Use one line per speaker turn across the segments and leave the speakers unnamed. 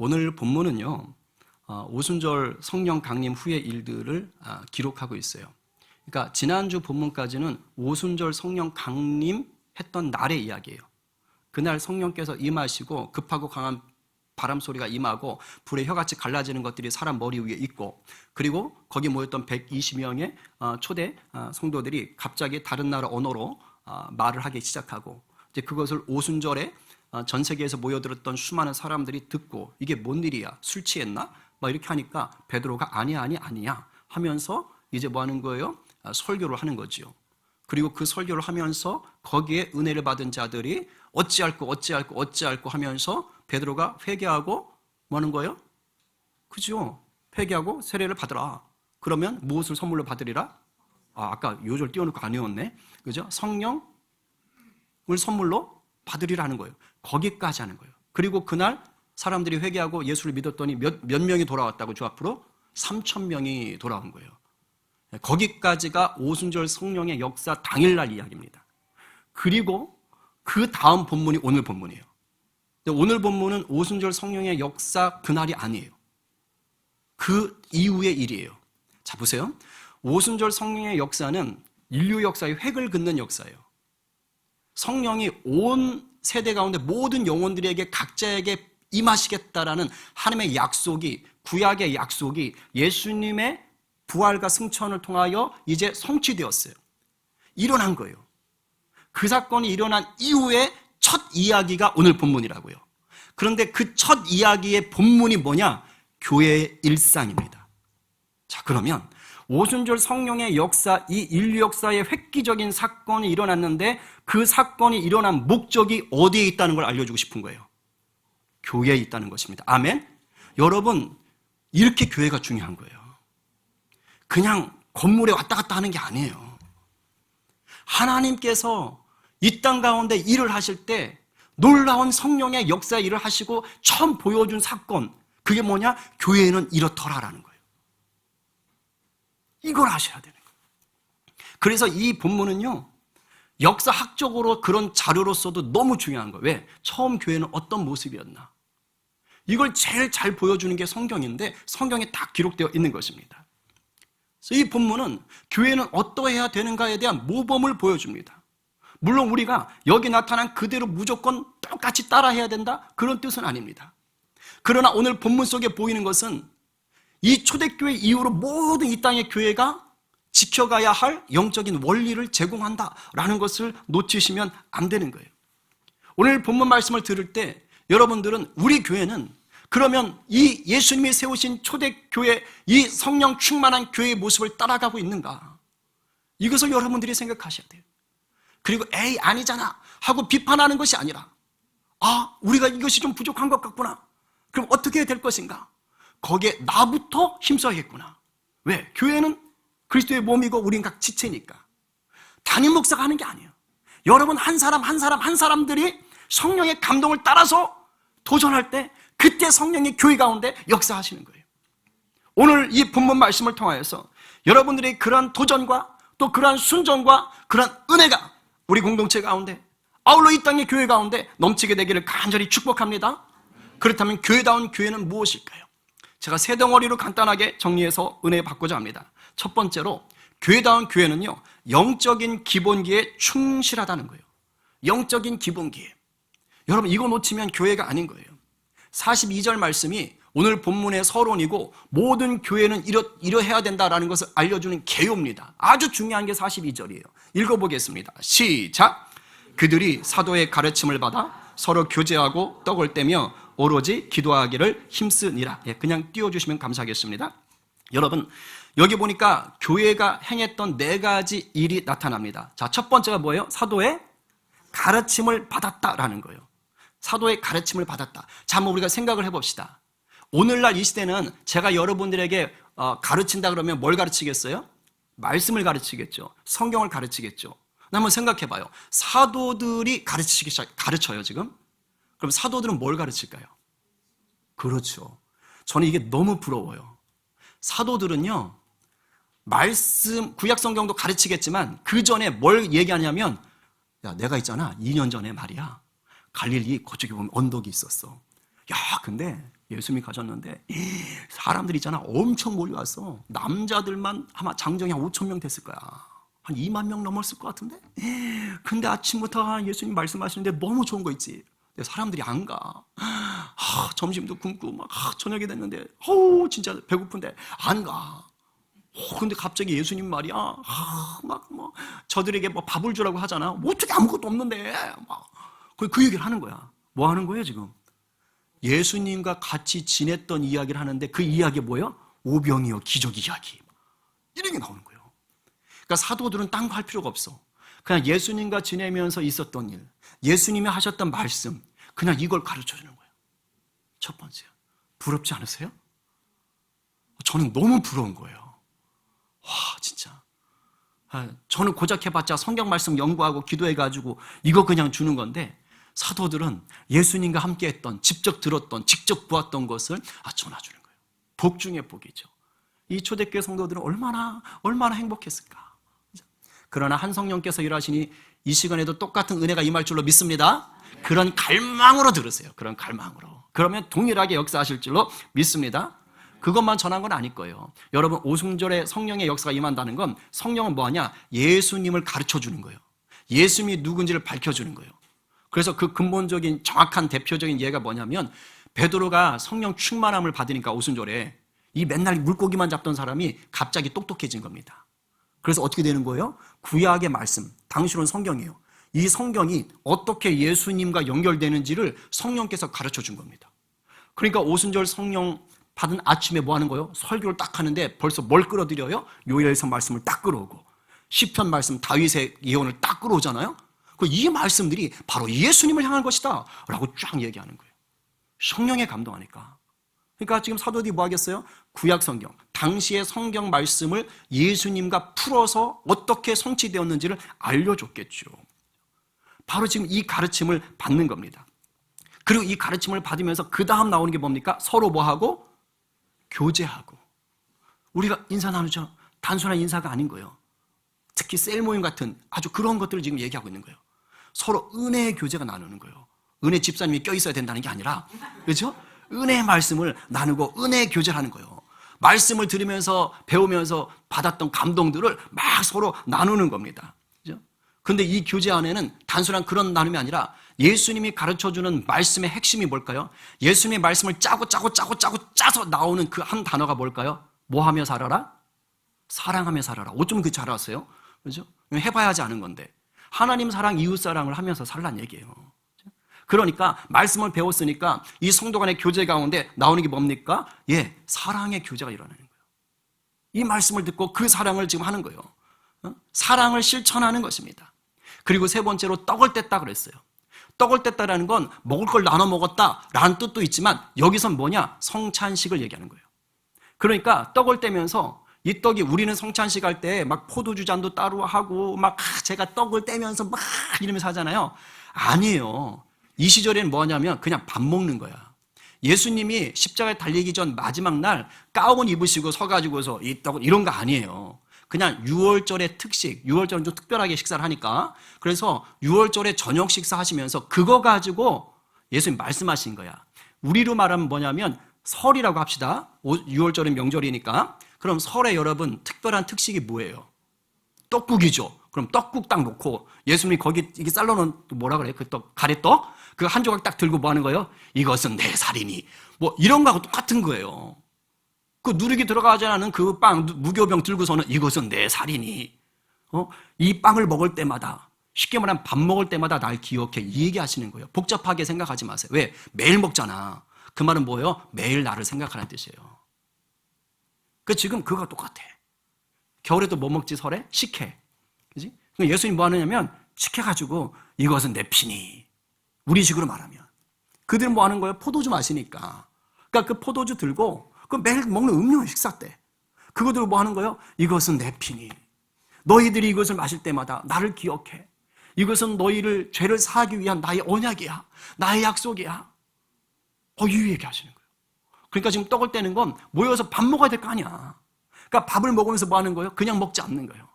오늘 본문은요, 오순절 성령 강림 후의 일들을 기록하고 있어요. 그러니까 지난주 본문까지는 오순절 성령 강림했던 날의 이야기예요. 그날 성령께서 임하시고 급하고 강한 바람 소리가 임하고 불의 혀같이 갈라지는 것들이 사람 머리 위에 있고, 그리고 거기 모였던 120명의 초대 성도들이 갑자기 다른 나라 언어로 말을 하기 시작하고, 이제 그것을 오순절에 전 세계에서 모여들었던 수많은 사람들이 듣고 이게 뭔 일이야? 술 취했나? 막 이렇게 하니까 베드로가 아니야 하면서 이제 뭐 하는 거예요? 설교를 하는 거지요. 그리고 그 설교를 하면서 거기에 은혜를 받은 자들이 어찌할꼬 하면서 베드로가 회개하고 뭐 하는 거예요? 그죠? 회개하고 세례를 받으라. 그러면 무엇을 선물로 받으리라? 아까 요절 띄워놓고 안 외웠네. 그죠? 성령을 선물로 받으리라는 거예요. 거기까지 하는 거예요. 그리고 그날 사람들이 회개하고 예수를 믿었더니 몇 명이 돌아왔다고 주 앞으로? 3,000명이 돌아온 거예요. 거기까지가 오순절 성령의 역사 당일날 이야기입니다. 그리고 그 다음 본문이 오늘 본문이에요. 오늘 본문은 오순절 성령의 역사 그날이 아니에요. 그 이후의 일이에요. 자, 보세요. 오순절 성령의 역사는 인류 역사의 획을 긋는 역사예요. 성령이 온 세대 가운데 모든 영혼들에게 각자에게 임하시겠다라는 하나님의 약속이, 구약의 약속이 예수님의 부활과 승천을 통하여 이제 성취되었어요. 일어난 거예요. 그 사건이 일어난 이후에 첫 이야기가 오늘 본문이라고요. 그런데 그 첫 이야기의 본문이 뭐냐? 교회의 일상입니다. 자, 그러면 오순절 성령의 역사, 이 인류 역사의 획기적인 사건이 일어났는데 그 사건이 일어난 목적이 어디에 있다는 걸 알려주고 싶은 거예요. 교회에 있다는 것입니다. 아멘? 여러분, 이렇게 교회가 중요한 거예요. 그냥 건물에 왔다 갔다 하는 게 아니에요. 하나님께서 이 땅 가운데 일을 하실 때 놀라운 성령의 역사 일을 하시고 처음 보여준 사건, 그게 뭐냐? 교회는 이렇더라라는 거예요. 이걸 아셔야 되는 거예요. 그래서 이 본문은요, 역사학적으로 그런 자료로서도 너무 중요한 거예요. 왜? 처음 교회는 어떤 모습이었나? 이걸 제일 잘 보여주는 게 성경인데 성경에 딱 기록되어 있는 것입니다. 그래서 이 본문은 교회는 어떠해야 되는가에 대한 모범을 보여줍니다. 물론 우리가 여기 나타난 그대로 무조건 똑같이 따라해야 된다? 그런 뜻은 아닙니다. 그러나 오늘 본문 속에 보이는 것은 이 초대교회 이후로 모든 이 땅의 교회가 지켜가야 할 영적인 원리를 제공한다라는 것을 놓치시면 안 되는 거예요. 오늘 본문 말씀을 들을 때 여러분들은 우리 교회는 그러면 이 예수님이 세우신 초대교회, 이 성령 충만한 교회의 모습을 따라가고 있는가? 이것을 여러분들이 생각하셔야 돼요. 그리고 에이 아니잖아 하고 비판하는 것이 아니라 우리가 이것이 좀 부족한 것 같구나. 그럼 어떻게 해야 될 것인가? 거기에 나부터 힘써야겠구나. 왜? 교회는 그리스도의 몸이고 우린 각 지체니까. 담임 목사가 하는 게 아니에요. 여러분 한 사람들이 성령의 감동을 따라서 도전할 때 그때 성령이 교회 가운데 역사하시는 거예요. 오늘 이 본문 말씀을 통하여서 여러분들의 그러한 도전과 또 그러한 순종과 그러한 은혜가 우리 공동체 가운데 아울러 이 땅의 교회 가운데 넘치게 되기를 간절히 축복합니다. 그렇다면 교회다운 교회는 무엇일까요? 제가 세 덩어리로 간단하게 정리해서 은혜 받고자 합니다. 첫 번째로 교회다운 교회는요, 영적인 기본기에 충실하다는 거예요. 영적인 기본기에. 여러분 이거 놓치면 교회가 아닌 거예요. 42절 말씀이 오늘 본문의 서론이고 모든 교회는 이러해야 된다라는 것을 알려주는 개요입니다. 아주 중요한 게 42절이에요. 읽어보겠습니다. 시작! 그들이 사도의 가르침을 받아 서로 교제하고 떡을 떼며 오로지 기도하기를 힘쓰니라. 그냥 띄워주시면 감사하겠습니다. 여러분 여기 보니까 교회가 행했던 4가지 일이 나타납니다. 자, 첫 번째가 뭐예요? 사도의 가르침을 받았다라는 거예요. 사도의 가르침을 받았다. 자, 한번 우리가 생각을 해봅시다. 오늘날 이 시대는 제가 여러분들에게 가르친다 그러면 뭘 가르치겠어요? 말씀을 가르치겠죠. 성경을 가르치겠죠. 한번 생각해봐요. 사도들이 가르쳐요 지금? 그럼 사도들은 뭘 가르칠까요? 그렇죠. 저는 이게 너무 부러워요. 사도들은요, 말씀, 구약 성경도 가르치겠지만 그 전에 뭘 얘기하냐면, 야, 내가 있잖아. 2년 전에 말이야. 갈릴리 그쪽에 보면 언덕이 있었어. 야, 근데 예수님이 가셨는데 사람들이 있잖아 엄청 몰려왔어. 남자들만 아마 장정이 한 5천 명 됐을 거야. 한 2만 명 넘었을 것 같은데. 근데 아침부터 예수님 말씀하시는데 너무 좋은 거 있지. 근데 사람들이 안 가. 점심도 굶고 막 저녁이 됐는데 진짜 배고픈데 안 가. 근데 갑자기 예수님 말이야. 막 뭐 저들에게 뭐 밥을 주라고 하잖아. 어떻게 아무것도 없는데 막 그 얘기를 하는 거야. 뭐 하는 거예요 지금? 예수님과 같이 지냈던 이야기를 하는데 그 이야기 뭐예요? 오병이어 기적 이야기. 이런 게 나오는 거예요. 그러니까 사도들은 딴 거 할 필요가 없어. 그냥 예수님과 지내면서 있었던 일, 예수님이 하셨던 말씀, 그냥 이걸 가르쳐 주는 거예요. 첫 번째요. 부럽지 않으세요? 저는 너무 부러운 거예요. 와, 진짜. 저는 고작 해봤자 성경 말씀 연구하고 기도해가지고 이거 그냥 주는 건데 사도들은 예수님과 함께 했던, 직접 들었던, 직접 보았던 것을 전해주는 거예요. 복 중에 복이죠. 이 초대교회 성도들은 얼마나 행복했을까. 그러나 한 성령께서 일하시니 이 시간에도 똑같은 은혜가 임할 줄로 믿습니다. 그런 갈망으로 들으세요. 그런 갈망으로. 그러면 동일하게 역사하실 줄로 믿습니다. 그것만 전한 건 아닐 거예요. 여러분, 오순절에 성령의 역사가 임한다는 건 성령은 뭐하냐? 예수님을 가르쳐 주는 거예요. 예수님이 누군지를 밝혀주는 거예요. 그래서 그 근본적인 정확한 대표적인 예가 뭐냐면 베드로가 성령 충만함을 받으니까 오순절에 이 맨날 물고기만 잡던 사람이 갑자기 똑똑해진 겁니다. 그래서 어떻게 되는 거예요? 구약의 말씀, 당시로는 성경이에요. 이 성경이 어떻게 예수님과 연결되는지를 성령께서 가르쳐 준 겁니다. 그러니까 오순절 성령 받은 아침에 뭐 하는 거예요? 설교를 딱 하는데 벌써 뭘 끌어들여요? 요엘서 말씀을 딱 끌어오고 시편 말씀 다윗의 예언을 딱 끌어오잖아요. 이 말씀들이 바로 예수님을 향한 것이다 라고 쫙 얘기하는 거예요. 성령에 감동하니까. 그러니까 지금 사도들이 뭐 하겠어요? 구약 성경, 당시의 성경 말씀을 예수님과 풀어서 어떻게 성취되었는지를 알려줬겠죠. 바로 지금 이 가르침을 받는 겁니다. 그리고 이 가르침을 받으면서 그 다음 나오는 게 뭡니까? 서로 뭐하고? 교제하고. 우리가 인사 나누죠. 단순한 인사가 아닌 거예요. 특히 셀 모임 같은 아주 그런 것들을 지금 얘기하고 있는 거예요. 서로 은혜의 교제가 나누는 거예요. 은혜 집사님이 껴있어야 된다는 게 아니라, 그렇죠? 은혜의 말씀을 나누고 은혜의 교제를 하는 거예요. 말씀을 들으면서 배우면서 받았던 감동들을 막 서로 나누는 겁니다. 그렇죠? 근데 이 교제 안에는 단순한 그런 나눔이 아니라 예수님이 가르쳐주는 말씀의 핵심이 뭘까요? 예수님의 말씀을 짜서 나오는 그 한 단어가 뭘까요? 뭐 하며 살아라? 사랑하며 살아라. 어쩌면 잘 알았어요? 그렇죠? 해봐야 하지 않은 건데. 하나님 사랑, 이웃 사랑을 하면서 살란 얘기예요. 그러니까 말씀을 배웠으니까 이 성도 간의 교제 가운데 나오는 게 뭡니까? 사랑의 교제가 일어나는 거예요. 이 말씀을 듣고 그 사랑을 지금 하는 거예요. 사랑을 실천하는 것입니다. 그리고 세 번째로 떡을 뗐다 그랬어요. 떡을 뗐다라는 건 먹을 걸 나눠 먹었다라는 뜻도 있지만 여기선 뭐냐? 성찬식을 얘기하는 거예요. 그러니까 떡을 떼면서 이 떡이 우리는 성찬식 할 때 막 포도주 잔도 따로 하고 막 제가 떡을 떼면서 막 이러면서 하잖아요. 아니에요. 이 시절에는 뭐냐면 그냥 밥 먹는 거야. 예수님이 십자가에 달리기 전 마지막 날 가운 입으시고 서가지고서 이 떡은 이런 거 아니에요. 그냥 6월절의 특식, 6월절은 좀 특별하게 식사를 하니까 그래서 6월절에 저녁 식사하시면서 그거 가지고 예수님 말씀하신 거야. 우리로 말하면 뭐냐면 설이라고 합시다. 6월절은 명절이니까. 그럼 설에 여러분 특별한 특식이 뭐예요? 떡국이죠. 그럼 떡국 딱 놓고 예수님이 거기 이게 쌀러놓은 뭐라 그래요? 그 떡, 가래떡? 그 한 조각 딱 들고 뭐 하는 거예요? 이것은 내 살이니. 뭐 이런 거하고 똑같은 거예요. 그 누룩이 들어가지 않은 그 빵, 무교병 들고서는 이것은 내 살이니. 이 빵을 먹을 때마다 쉽게 말하면 밥 먹을 때마다 날 기억해. 이 얘기하시는 거예요. 복잡하게 생각하지 마세요. 왜? 매일 먹잖아. 그 말은 뭐예요? 매일 나를 생각하는 뜻이에요. 지금 그거가 똑같아. 겨울에도 뭐 먹지 설에? 식혜. 그지? 예수님 뭐 하느냐면 식혜가지고 이것은 내 피니. 우리식으로 말하면. 그들은 뭐 하는 거예요? 포도주 마시니까. 그러니까 그 포도주 들고 그 매일 먹는 음료 식사 때. 그거 들고 뭐 하는 거예요? 이것은 내 피니. 너희들이 이것을 마실 때마다 나를 기억해. 이것은 너희를 죄를 사하기 위한 나의 언약이야. 나의 약속이야. 이 얘기 하시는 거예요. 그러니까 지금 떡을 떼는 건 모여서 밥 먹어야 될 거 아니야. 그러니까 밥을 먹으면서 뭐 하는 거예요? 그냥 먹지 않는 거예요.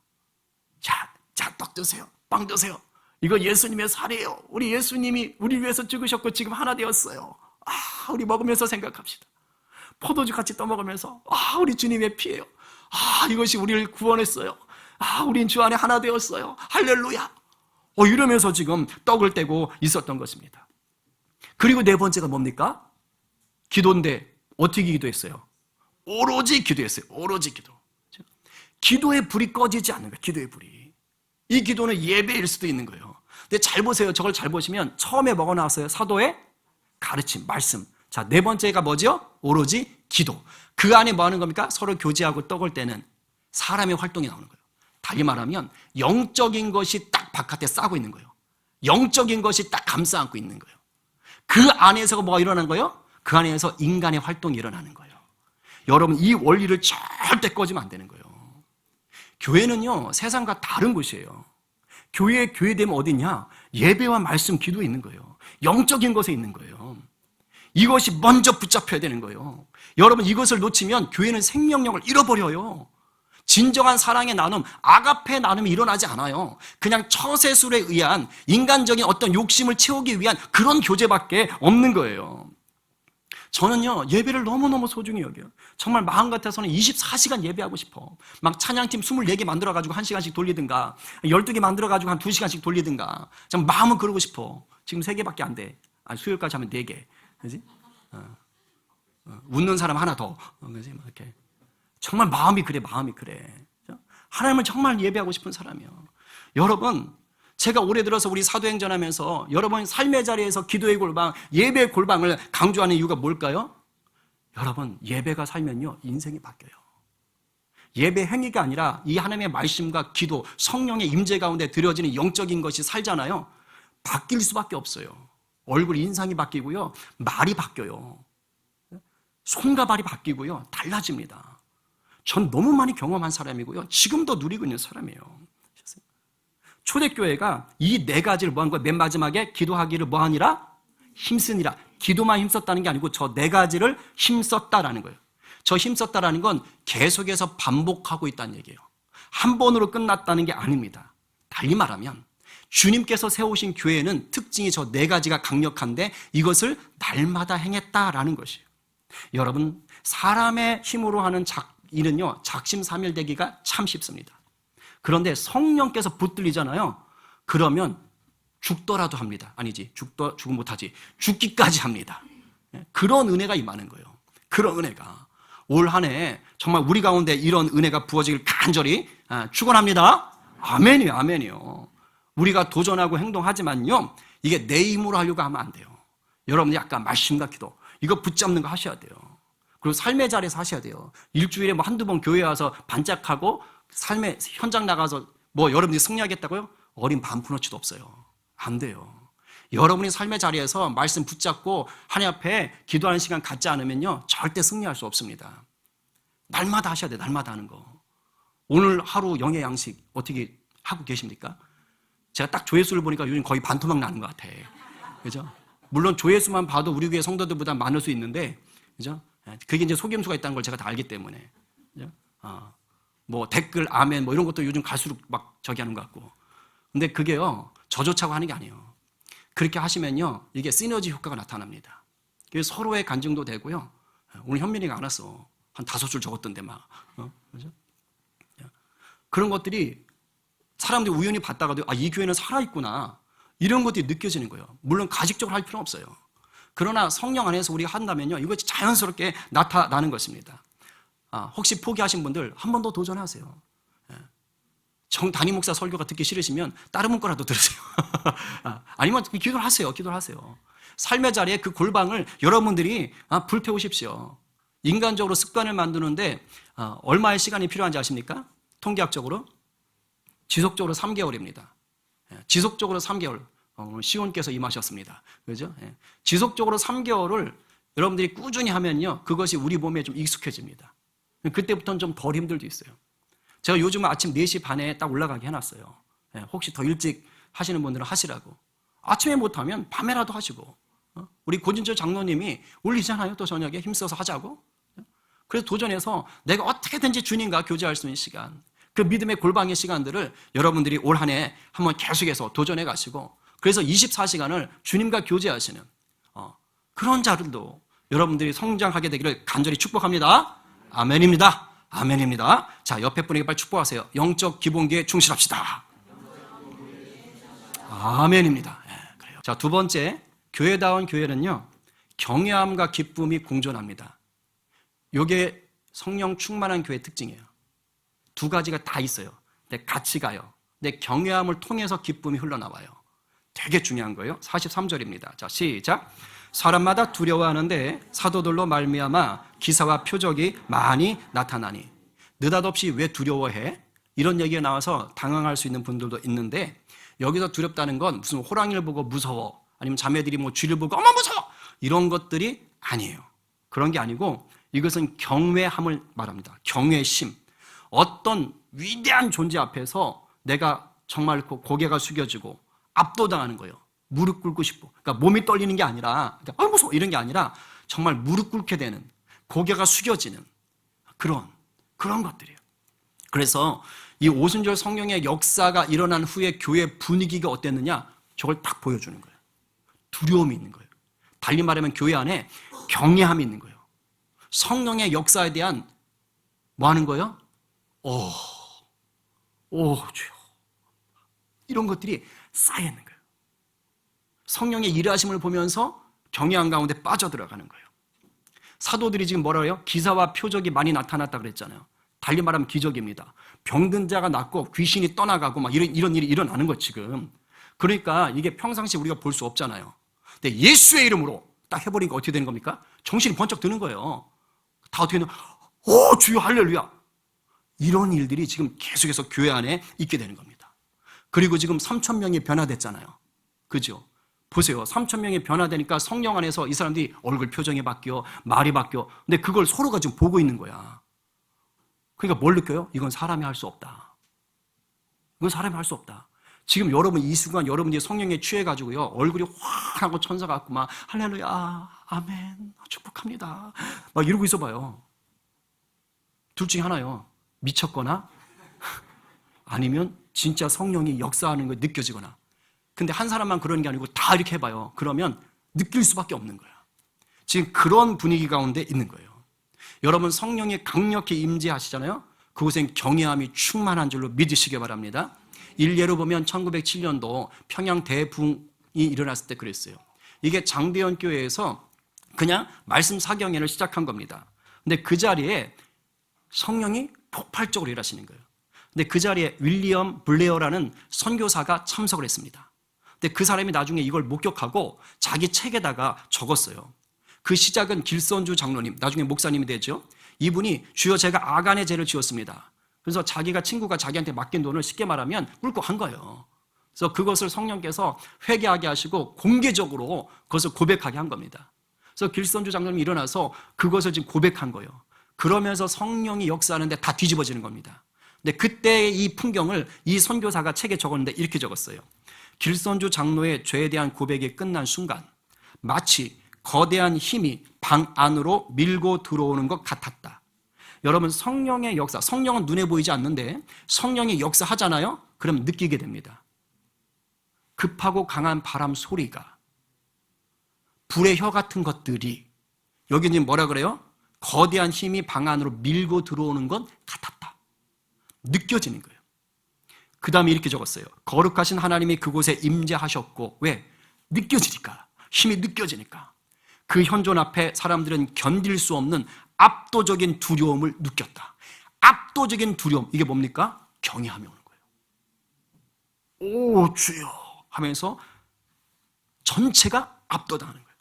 자, 떡 드세요. 빵 드세요. 이거 예수님의 살이에요. 우리 예수님이 우리 위해서 죽으셨고 지금 하나 되었어요. 우리 먹으면서 생각합시다. 포도주 같이 떠먹으면서 우리 주님의 피예요. 이것이 우리를 구원했어요. 우린 주 안에 하나 되었어요. 할렐루야. 이러면서 지금 떡을 떼고 있었던 것입니다. 그리고 네 번째가 뭡니까? 기도인데 어떻게 기도했어요? 오로지 기도했어요. 오로지 기도. 기도의 불이 꺼지지 않는 거예요. 기도의 불이. 이 기도는 예배일 수도 있는 거예요. 근데 잘 보세요. 저걸 잘 보시면 처음에 뭐가 나왔어요? 사도의 가르침, 말씀. 자, 네 번째가 뭐죠? 오로지 기도. 그 안에 뭐 하는 겁니까? 서로 교제하고 떡을 떼는 사람의 활동이 나오는 거예요. 달리 말하면 영적인 것이 딱 바깥에 싸고 있는 거예요. 영적인 것이 딱 감싸 안고 있는 거예요. 그 안에서 뭐가 일어난 거예요? 그 안에서 인간의 활동이 일어나는 거예요. 여러분, 이 원리를 절대 꺼지면 안 되는 거예요. 교회는요, 세상과 다른 곳이에요. 교회 되면 어디냐? 예배와 말씀, 기도에 있는 거예요. 영적인 것에 있는 거예요. 이것이 먼저 붙잡혀야 되는 거예요. 여러분, 이것을 놓치면 교회는 생명력을 잃어버려요. 진정한 사랑의 나눔, 아가페 나눔이 일어나지 않아요. 그냥 처세술에 의한 인간적인 어떤 욕심을 채우기 위한 그런 교제밖에 없는 거예요. 저는요, 예배를 너무너무 소중히 여겨요. 정말 마음 같아서는 24시간 예배하고 싶어. 막 찬양팀 24개 만들어가지고 1시간씩 돌리든가, 12개 만들어가지고 한 2시간씩 돌리든가. 참 마음은 그러고 싶어. 지금 3개밖에 안 돼. 수요일까지 하면 4개. 그지? 웃는 사람 하나 더. 그지? 이렇게. 정말 마음이 그래. 하나님을 정말 예배하고 싶은 사람이요. 여러분, 제가 올해 들어서 우리 사도행전 하면서 여러분 삶의 자리에서 기도의 골방, 예배의 골방을 강조하는 이유가 뭘까요? 여러분, 예배가 살면요, 인생이 바뀌어요. 예배 행위가 아니라 이 하나님의 말씀과 기도, 성령의 임재 가운데 드려지는 영적인 것이 살잖아요. 바뀔 수밖에 없어요. 얼굴 인상이 바뀌고요, 말이 바뀌어요. 손과 발이 바뀌고요, 달라집니다. 전 너무 많이 경험한 사람이고요, 지금도 누리고 있는 사람이에요. 초대교회가 이 4가지를 뭐 한 거예요? 맨 마지막에 기도하기를 뭐 하니라? 힘쓰니라. 기도만 힘썼다는 게 아니고 저 4가지를 힘썼다라는 거예요. 저 힘썼다라는 건 계속해서 반복하고 있다는 얘기예요. 한 번으로 끝났다는 게 아닙니다. 달리 말하면 주님께서 세우신 교회는 특징이 저 4가지가 강력한데 이것을 날마다 행했다라는 것이에요. 여러분, 사람의 힘으로 하는 일은요, 작심삼일되기가 참 쉽습니다. 그런데 성령께서 붙들리잖아요. 그러면 죽더라도 합니다. 아니지, 죽은 못하지. 죽기까지 합니다. 그런 은혜가 임하는 거예요. 그런 은혜가. 올 한 해 정말 우리 가운데 이런 은혜가 부어지길 간절히 축원합니다. 아멘이요, 아멘이요. 우리가 도전하고 행동하지만요, 이게 내 힘으로 하려고 하면 안 돼요. 여러분, 약간 말씀과 기도, 이거 붙잡는 거 하셔야 돼요. 그리고 삶의 자리에서 하셔야 돼요. 일주일에 뭐 한두 번 교회 와서 반짝하고 삶의 현장 나가서 뭐 여러분들이 승리하겠다고요? 어린 반푼어치도 없어요. 안 돼요. 여러분이 삶의 자리에서 말씀 붙잡고 하나님 앞에 기도하는 시간 갖지 않으면요, 절대 승리할 수 없습니다. 날마다 하셔야 돼요. 날마다 하는 거. 오늘 하루 영의 양식 어떻게 하고 계십니까? 제가 딱 조회수를 보니까 요즘 거의 반토막 나는 것 같아. 그죠? 물론 조회수만 봐도 우리 교회 성도들보다 많을 수 있는데, 그죠? 그게 이제 속임수가 있다는 걸 제가 다 알기 때문에. 그죠? 뭐 댓글, 아멘, 뭐 이런 것도 요즘 갈수록 막 저기 하는 것 같고. 근데 그게요, 저조차고 하는 게 아니에요. 그렇게 하시면요, 이게 시너지 효과가 나타납니다. 그래서 서로의 간증도 되고요. 오늘 현민이가 안 왔어. 한 5줄 적었던데 막. 그죠? 그런 것들이 사람들이 우연히 봤다가도, 이 교회는 살아있구나. 이런 것들이 느껴지는 거예요. 물론 가식적으로 할 필요는 없어요. 그러나 성령 안에서 우리가 한다면요, 이것이 자연스럽게 나타나는 것입니다. 혹시 포기하신 분들 한 번 더 도전하세요. 담임 목사 설교가 듣기 싫으시면 다른 분 거라도 들으세요. 아니면 기도를 하세요. 기도를 하세요. 삶의 자리에 그 골방을 여러분들이 불태우십시오. 인간적으로 습관을 만드는데 얼마의 시간이 필요한지 아십니까? 통계학적으로 지속적으로 3개월입니다. 지속적으로 3개월. 오늘 시온께서 임하셨습니다. 그죠? 지속적으로 3개월을 여러분들이 꾸준히 하면요, 그것이 우리 몸에 좀 익숙해집니다. 그때부터는 좀 덜 힘들도 있어요. 제가 요즘 아침 4시 반에 딱 올라가게 해놨어요. 혹시 더 일찍 하시는 분들은 하시라고. 아침에 못하면 밤에라도 하시고. 우리 고진철 장로님이 올리잖아요. 또 저녁에 힘써서 하자고. 그래서 도전해서 내가 어떻게든지 주님과 교제할 수 있는 시간, 그 믿음의 골방의 시간들을 여러분들이 올 한 해 한번 계속해서 도전해 가시고, 그래서 24시간을 주님과 교제하시는 그런 자들도 여러분들이 성장하게 되기를 간절히 축복합니다. 아멘입니다. 아멘입니다. 자, 옆에 분에게 빨리 축복하세요. 영적 기본기에 충실합시다. 아멘입니다. 네, 그래요. 자, 두 번째, 교회다운 교회는요, 경외함과 기쁨이 공존합니다. 이게 성령 충만한 교회의 특징이에요. 두 가지가 다 있어요. 근데 같이 가요. 근데 경외함을 통해서 기쁨이 흘러나와요. 되게 중요한 거예요. 43절입니다. 자, 시작. 사람마다 두려워하는데 사도들로 말미암아 기사와 표적이 많이 나타나니. 느닷없이 왜 두려워해? 이런 얘기가 나와서 당황할 수 있는 분들도 있는데, 여기서 두렵다는 건 무슨 호랑이를 보고 무서워, 아니면 자매들이 뭐 쥐를 보고 어머 무서워, 이런 것들이 아니에요. 그런 게 아니고 이것은 경외함을 말합니다. 경외심. 어떤 위대한 존재 앞에서 내가 정말 고개가 숙여지고 압도당하는 거예요. 무릎 꿇고 싶고. 그러니까 몸이 떨리는 게 아니라, 무서워 이런 게 아니라 정말 무릎 꿇게 되는, 고개가 숙여지는 그런 것들이에요. 그래서 이 오순절 성령의 역사가 일어난 후에 교회 분위기가 어땠느냐, 저걸 딱 보여주는 거예요. 두려움이 있는 거예요. 달리 말하면 교회 안에 경외함이 있는 거예요. 성령의 역사에 대한 뭐 하는 거예요? 주여. 이런 것들이 쌓여 있는 거예요. 성령의 일하심을 보면서 경외함 가운데 빠져들어가는 거예요. 사도들이 지금 뭐라 해요? 기사와 표적이 많이 나타났다 그랬잖아요. 달리 말하면 기적입니다. 병든 자가 낫고 귀신이 떠나가고 막 이런 일이 일어나는 거 지금. 그러니까 이게 평상시 우리가 볼 수 없잖아요. 근데 예수의 이름으로 딱 해버리니까 어떻게 되는 겁니까? 정신이 번쩍 드는 거예요. 다 어떻게 되는, 주여 할렐루야. 이런 일들이 지금 계속해서 교회 안에 있게 되는 겁니다. 그리고 지금 3,000명이 변화됐잖아요. 그죠? 보세요. 3,000명이 변화되니까 성령 안에서 이 사람들이 얼굴 표정이 바뀌어, 말이 바뀌어. 근데 그걸 서로가 지금 보고 있는 거야. 그러니까 뭘 느껴요? 이건 사람이 할 수 없다. 이건 사람이 할 수 없다. 지금 여러분 이 순간 여러분이 성령에 취해가지고요, 얼굴이 확 하고 천사 같고 막 할렐루야, 아멘, 축복합니다, 막 이러고 있어봐요. 둘 중에 하나요. 미쳤거나 아니면 진짜 성령이 역사하는 거 느껴지거나. 근데 한 사람만 그러는 게 아니고 다 이렇게 해봐요. 그러면 느낄 수밖에 없는 거야. 지금 그런 분위기 가운데 있는 거예요. 여러분 성령이 강력히 임재하시잖아요. 그곳엔 경외함이 충만한 줄로 믿으시기 바랍니다. 일례로 보면 1907년도 평양 대붕이 일어났을 때 그랬어요. 이게 장대현 교회에서 그냥 말씀 사경회를 시작한 겁니다. 근데 그 자리에 성령이 폭발적으로 일하시는 거예요. 근데 그 자리에 윌리엄 블레어라는 선교사가 참석을 했습니다. 근데 그 사람이 나중에 이걸 목격하고 자기 책에다가 적었어요. 그 시작은 길선주 장로님, 나중에 목사님이 되죠. 이분이 주여 제가 아간의 죄를 지었습니다. 그래서 자기가 친구가 자기한테 맡긴 돈을 쉽게 말하면 꿀꺽한 거예요. 그래서 그것을 성령께서 회개하게 하시고 공개적으로 그것을 고백하게 한 겁니다. 그래서 길선주 장로님이 일어나서 그것을 지금 고백한 거예요. 그러면서 성령이 역사하는데 다 뒤집어지는 겁니다. 근데 그때 이 풍경을 이 선교사가 책에 적었는데 이렇게 적었어요. 길선주 장로의 죄에 대한 고백이 끝난 순간 마치 거대한 힘이 방 안으로 밀고 들어오는 것 같았다. 여러분 성령의 역사, 성령은 눈에 보이지 않는데 성령이 역사하잖아요. 그럼 느끼게 됩니다. 급하고 강한 바람 소리가, 불의 혀 같은 것들이, 여기 지금 뭐라 그래요? 거대한 힘이 방 안으로 밀고 들어오는 것 같았다. 느껴지는 거예요. 그 다음에 이렇게 적었어요. 거룩하신 하나님이 그곳에 임재하셨고, 왜? 느껴지니까. 힘이 느껴지니까. 그 현존 앞에 사람들은 견딜 수 없는 압도적인 두려움을 느꼈다. 압도적인 두려움, 이게 뭡니까? 경외함이 오는 거예요. 오 주여 하면서 전체가 압도당하는 거예요.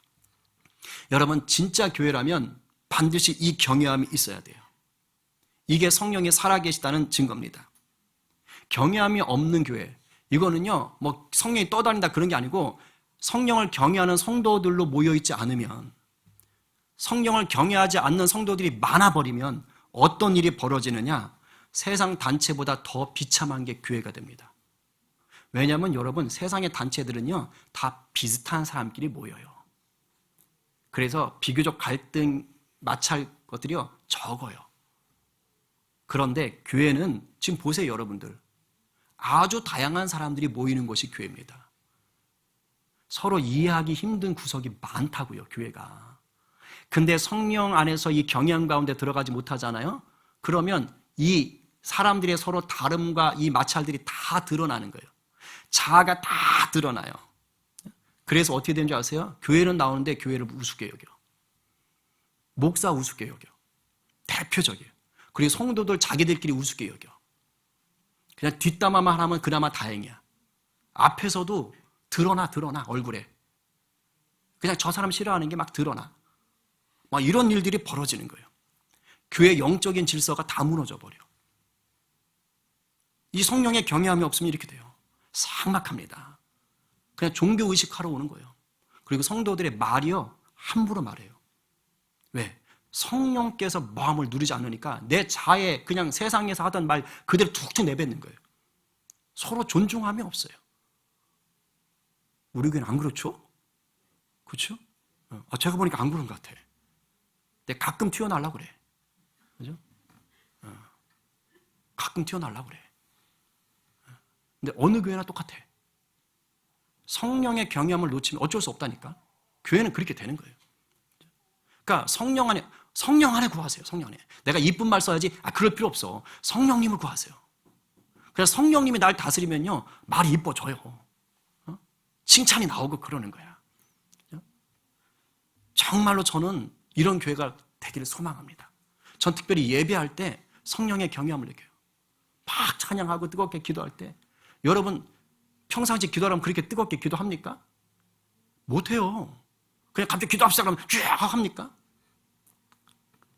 여러분 진짜 교회라면 반드시 이 경외함이 있어야 돼요. 이게 성령이 살아계시다는 증거입니다. 경외함이 없는 교회, 이거는요 뭐 성령이 떠다닌다 그런 게 아니고, 성령을 경외하는 성도들로 모여있지 않으면, 성령을 경외하지 않는 성도들이 많아버리면 어떤 일이 벌어지느냐, 세상 단체보다 더 비참한 게 교회가 됩니다. 왜냐하면 여러분 세상의 단체들은요 다 비슷한 사람끼리 모여요. 그래서 비교적 갈등 마찰 것들이요 적어요. 그런데 교회는 지금 보세요 여러분들, 아주 다양한 사람들이 모이는 곳이 교회입니다. 서로 이해하기 힘든 구석이 많다고요 교회가. 근데 성령 안에서 이 경외함 가운데 들어가지 못하잖아요. 그러면 이 사람들의 서로 다름과 이 마찰들이 다 드러나는 거예요. 자아가 다 드러나요. 그래서 어떻게 되는 줄 아세요? 교회는 나오는데 교회를 우습게 여겨. 목사 우습게 여겨. 대표적이에요. 그리고 성도들 자기들끼리 우습게 여겨. 그냥 뒷담화만 하면 그나마 다행이야. 앞에서도 드러나 얼굴에. 그냥 저 사람 싫어하는 게 막 드러나. 막 이런 일들이 벌어지는 거예요. 교회 영적인 질서가 다 무너져 버려. 이 성령의 경외함이 없으면 이렇게 돼요. 삭막합니다. 그냥 종교 의식하러 오는 거예요. 그리고 성도들의 말이요, 함부로 말해요. 왜? 성령께서 마음을 누리지 않으니까 내 자에 그냥 세상에서 하던 말 그대로 툭툭 내뱉는 거예요. 서로 존중함이 없어요. 우리 교회는 안 그렇죠? 그렇죠? 제가 보니까 안 그런 것 같아. 근데 가끔 튀어나오려고 그래. 그죠? 가끔 튀어나오려고 그래. 근데 어느 교회나 똑같아. 성령의 경외함을 놓치면 어쩔 수 없다니까. 교회는 그렇게 되는 거예요. 그러니까 성령 안에 구하세요. 성령 안에. 내가 이쁜 말 써야지. 그럴 필요 없어. 성령님을 구하세요. 그래서 성령님이 날 다스리면요, 말이 이뻐져요. 칭찬이 나오고 그러는 거야. 정말로 저는 이런 교회가 되기를 소망합니다. 전 특별히 예배할 때 성령의 경외함을 느껴요. 막 찬양하고 뜨겁게 기도할 때. 여러분 평상시 기도하면 그렇게 뜨겁게 기도합니까? 못해요. 그냥 갑자기 기도합시다 그러면 쫙 합니까?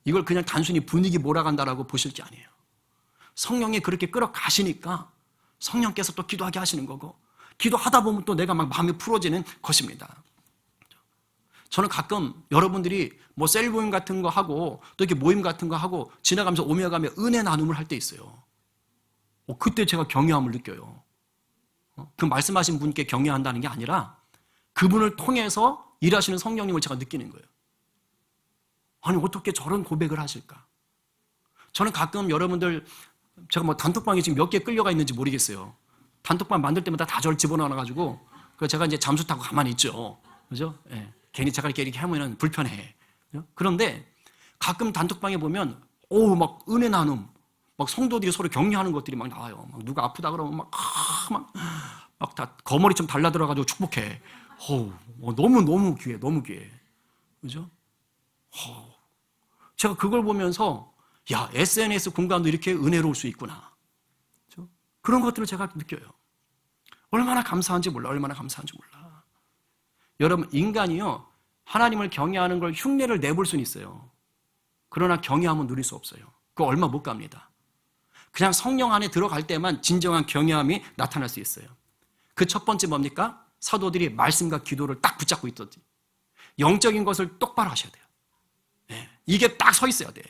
이걸 그냥 단순히 분위기 몰아간다라고 보실 게 아니에요. 성령이 그렇게 끌어가시니까 성령께서 또 기도하게 하시는 거고, 기도하다 보면 또 내가 막 마음이 풀어지는 것입니다. 저는 가끔 여러분들이 뭐 셀 모임 같은 거 하고 또 이렇게 모임 같은 거 하고 지나가면서 오며 가며 은혜 나눔을 할 때 있어요. 그때 제가 경외함을 느껴요. 그 말씀하신 분께 경외한다는 게 아니라 그분을 통해서 일하시는 성령님을 제가 느끼는 거예요. 아니 어떻게 저런 고백을 하실까? 저는 가끔 여러분들, 제가 뭐 단톡방에 지금 몇 개 끌려가 있는지 모르겠어요. 단톡방 만들 때마다 다 저를 집어넣어가지고 제가 이제 잠수 타고 가만히 있죠. 그죠? 예. 괜히 제가 이렇게 하면은 불편해. 그죠? 그런데 가끔 단톡방에 보면 막 은혜 나눔, 막 성도들이 서로 격려하는 것들이 막 나와요. 막 누가 아프다 그러면 막 다 거머리 좀 달라들어가지고 축복해. 너무 귀해, 너무 귀해. 그죠? 제가 그걸 보면서 SNS 공간도 이렇게 은혜로울 수 있구나. 그죠? 그런 것들을 제가 느껴요. 얼마나 감사한지 몰라. 여러분, 인간이요, 하나님을 경외하는 걸 흉내를 내볼 수는 있어요. 그러나 경외함은 누릴 수 없어요. 그거 얼마 못 갑니다. 그냥 성령 안에 들어갈 때만 진정한 경외함이 나타날 수 있어요. 그 첫 번째 뭡니까? 사도들이 말씀과 기도를 딱 붙잡고 있었지. 영적인 것을 똑바로 하셔야 돼요. 네. 이게 딱 서 있어야 돼.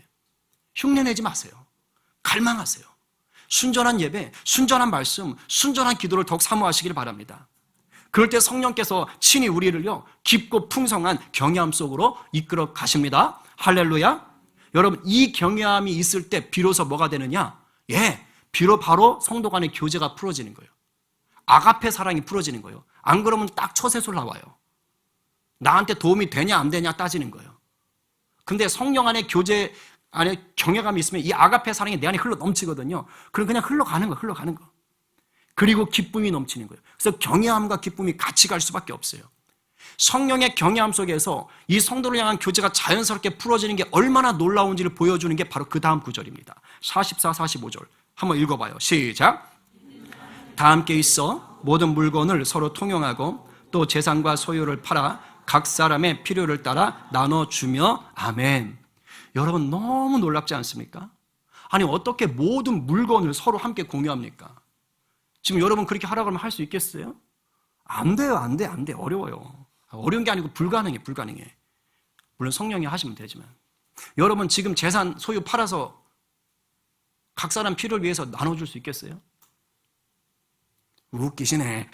흉내내지 마세요. 갈망하세요. 순전한 예배, 순전한 말씀, 순전한 기도를 더욱 사모하시길 바랍니다. 그럴 때 성령께서 친히 우리를요, 깊고 풍성한 경외함 속으로 이끌어 가십니다. 할렐루야. 여러분, 이 경외함이 있을 때 비로소 뭐가 되느냐? 비로 바로 성도 간의 교제가 풀어지는 거예요. 아가페 사랑이 풀어지는 거예요. 안 그러면 딱 처세술 나와요. 나한테 도움이 되냐 안 되냐 따지는 거예요. 근데 성령 안에 교제 안에 경외감이 있으면 이 아가페 사랑이 내 안에 흘러 넘치거든요. 그럼 그냥 흘러가는 거. 그리고 기쁨이 넘치는 거예요. 그래서 경외함과 기쁨이 같이 갈 수밖에 없어요. 성령의 경외함 속에서 이 성도를 향한 교제가 자연스럽게 풀어지는 게 얼마나 놀라운지를 보여주는 게 바로 그 다음 구절입니다. 44, 45절 한번 읽어봐요. 시작. 다 함께 있어 모든 물건을 서로 통용하고 또 재산과 소유를 팔아 각 사람의 필요를 따라 나눠주며 아멘. 여러분 너무 놀랍지 않습니까? 아니 어떻게 모든 물건을 서로 함께 공유합니까? 지금 여러분 그렇게 하라고 하면 할 수 있겠어요? 안 돼요. 어려워요. 어려운 게 아니고 불가능해. 물론 성령이 하시면 되지만. 여러분 지금 재산 소유 팔아서 각 사람 필요를 위해서 나눠줄 수 있겠어요? 웃기시네.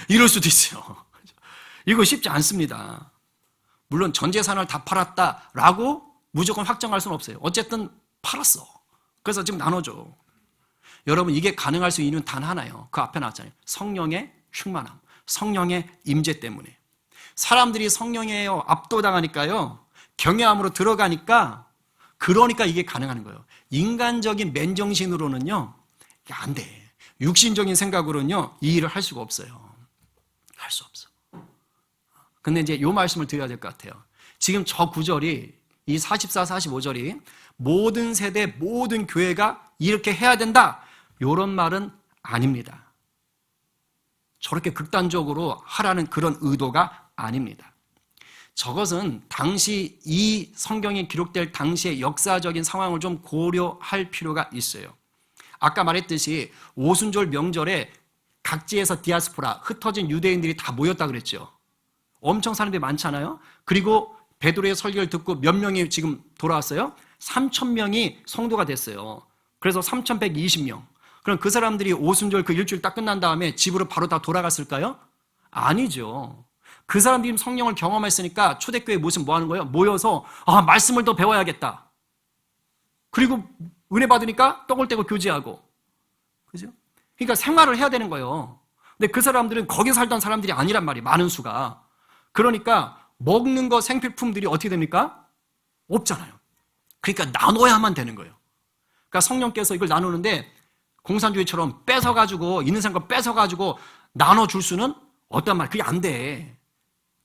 이럴 수도 있어요. 이거 쉽지 않습니다. 물론 전 재산을 다 팔았다라고 무조건 확정할 수는 없어요. 어쨌든 팔았어. 그래서 지금 나눠줘. 여러분 이게 가능할 수 있는 이유는 단 하나예요. 그 앞에 나왔잖아요. 성령의 충만함, 성령의 임재 때문에. 사람들이 성령에 압도당하니까요. 경외함으로 들어가니까 그러니까 이게 가능한 거예요. 인간적인 맨정신으로는요, 안 돼. 육신적인 생각으로는요, 이 일을 할 수가 없어요. 할 수 없어. 근데 이제 요 말씀을 드려야 될 것 같아요. 지금 저 구절이, 이 44, 45절이 모든 세대, 모든 교회가 이렇게 해야 된다, 요런 말은 아닙니다. 저렇게 극단적으로 하라는 그런 의도가 아닙니다. 저것은 당시 이 성경이 기록될 당시의 역사적인 상황을 좀 고려할 필요가 있어요. 아까 말했듯이 오순절 명절에 각지에서 디아스포라, 흩어진 유대인들이 다 모였다 그랬죠. 엄청 사람들이 많잖아요. 그리고 베드로의 설교를 듣고 몇 명이 지금 돌아왔어요? 3,000명이 성도가 됐어요. 그래서 3,120명. 그럼 그 사람들이 오순절 그 일주일 딱 끝난 다음에 집으로 바로 다 돌아갔을까요? 아니죠. 그 사람들이 성령을 경험했으니까 초대교회 모습 뭐 하는 거예요? 모여서 말씀을 더 배워야겠다. 그리고 은혜 받으니까 떡을 떼고 교제하고. 그죠? 그러니까 생활을 해야 되는 거예요. 근데 그 사람들은 거기 살던 사람들이 아니란 말이에요. 많은 수가. 그러니까 먹는 거 생필품들이 어떻게 됩니까? 없잖아요. 그러니까 나눠야만 되는 거예요. 그러니까 성령께서 이걸 나누는데 공산주의처럼 뺏어가지고, 있는 사람 거 뺏어가지고 나눠줄 수는 없단 말이에요. 그게 안 돼.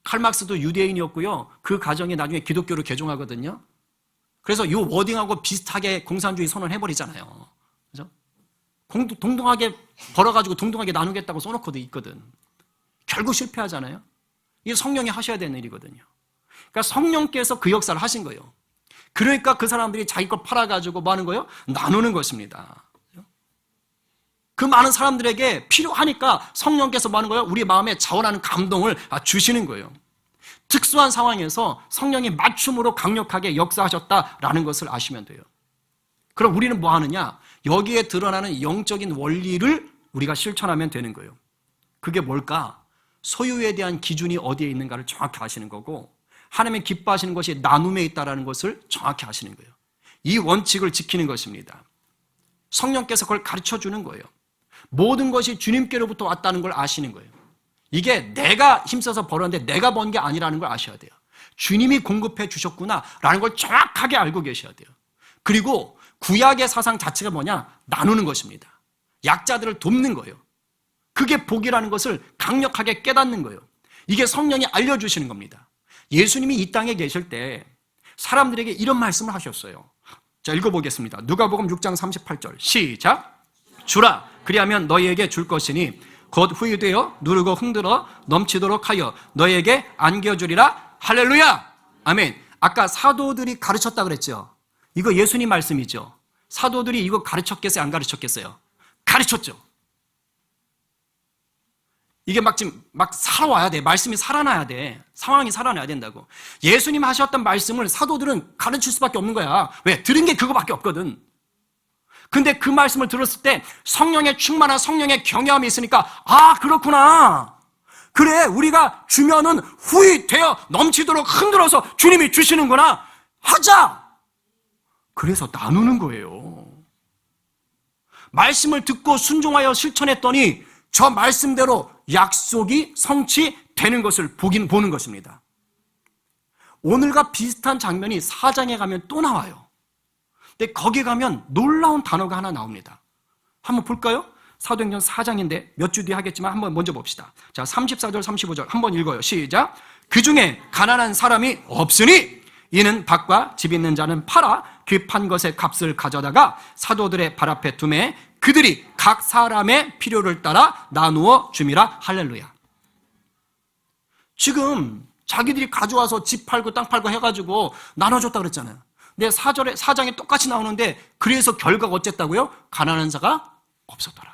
칼막스도 유대인이었고요. 그 가정이 나중에 기독교로 개종하거든요. 그래서 이 워딩하고 비슷하게 공산주의 선언해버리잖아요. 그죠? 동등하게 벌어가지고 동등하게 나누겠다고 써놓고도 있거든. 결국 실패하잖아요. 이게 성령이 하셔야 되는 일이거든요. 그러니까 성령께서 그 역사를 하신 거예요. 그러니까 그 사람들이 자기 걸 팔아가지고 뭐 하는 거예요? 나누는 것입니다. 그 많은 사람들에게 필요하니까 성령께서 뭐 하는 거예요? 우리 마음에 자원하는 감동을 주시는 거예요. 특수한 상황에서 성령이 맞춤으로 강력하게 역사하셨다라는 것을 아시면 돼요. 그럼 우리는 뭐 하느냐? 여기에 드러나는 영적인 원리를 우리가 실천하면 되는 거예요. 그게 뭘까? 소유에 대한 기준이 어디에 있는가를 정확히 아시는 거고, 하나님의 기뻐하시는 것이 나눔에 있다는 것을 정확히 아시는 거예요. 이 원칙을 지키는 것입니다. 성령께서 그걸 가르쳐 주는 거예요. 모든 것이 주님께로부터 왔다는 걸 아시는 거예요. 이게 내가 힘써서 벌었는데 내가 번 게 아니라는 걸 아셔야 돼요. 주님이 공급해 주셨구나라는 걸 정확하게 알고 계셔야 돼요. 그리고 구약의 사상 자체가 뭐냐? 나누는 것입니다. 약자들을 돕는 거예요. 그게 복이라는 것을 강력하게 깨닫는 거예요. 이게 성령이 알려주시는 겁니다. 예수님이 이 땅에 계실 때 사람들에게 이런 말씀을 하셨어요. 자, 읽어보겠습니다. 누가복음 6장 38절 시작. 주라, 그리하면 너희에게 줄 것이니 곧 후유되어 누르고 흔들어 넘치도록 하여 너희에게 안겨주리라. 할렐루야. 아멘. 아까 사도들이 가르쳤다 그랬죠. 이거 예수님 말씀이죠. 사도들이 이거 가르쳤겠어요? 안 가르쳤겠어요? 가르쳤죠. 이게 지금 살아와야 돼. 말씀이 살아나야 돼. 상황이 살아나야 된다고. 예수님 하셨던 말씀을 사도들은 가르칠 수밖에 없는 거야. 왜? 들은 게 그거밖에 없거든. 근데 그 말씀을 들었을 때 성령의 충만한 성령의 경외함이 있으니까 그렇구나. 그래, 우리가 주면은 후히 되어 넘치도록 흔들어서 주님이 주시는구나. 하자. 그래서 나누는 거예요. 말씀을 듣고 순종하여 실천했더니 저 말씀대로 약속이 성취되는 것을 보는 것입니다. 오늘과 비슷한 장면이 4장에 가면 또 나와요. 근데 거기 가면 놀라운 단어가 하나 나옵니다. 한번 볼까요? 사도행전 4장인데 몇 주 뒤에 하겠지만 한번 먼저 봅시다. 자, 34절 35절 한번 읽어요. 시작. 그 중에 가난한 사람이 없으니 이는 밭과 집 있는 자는 팔아 그 판 것의 값을 가져다가 사도들의 발 앞에 두매 그들이 각 사람의 필요를 따라 나누어 줌이라. 할렐루야. 지금 자기들이 가져와서 집 팔고 땅 팔고 해가지고 나눠줬다 그랬잖아요. 근데 4장에 똑같이 나오는데 그래서 결과가 어쨌다고요? 가난한 자가 없었더라.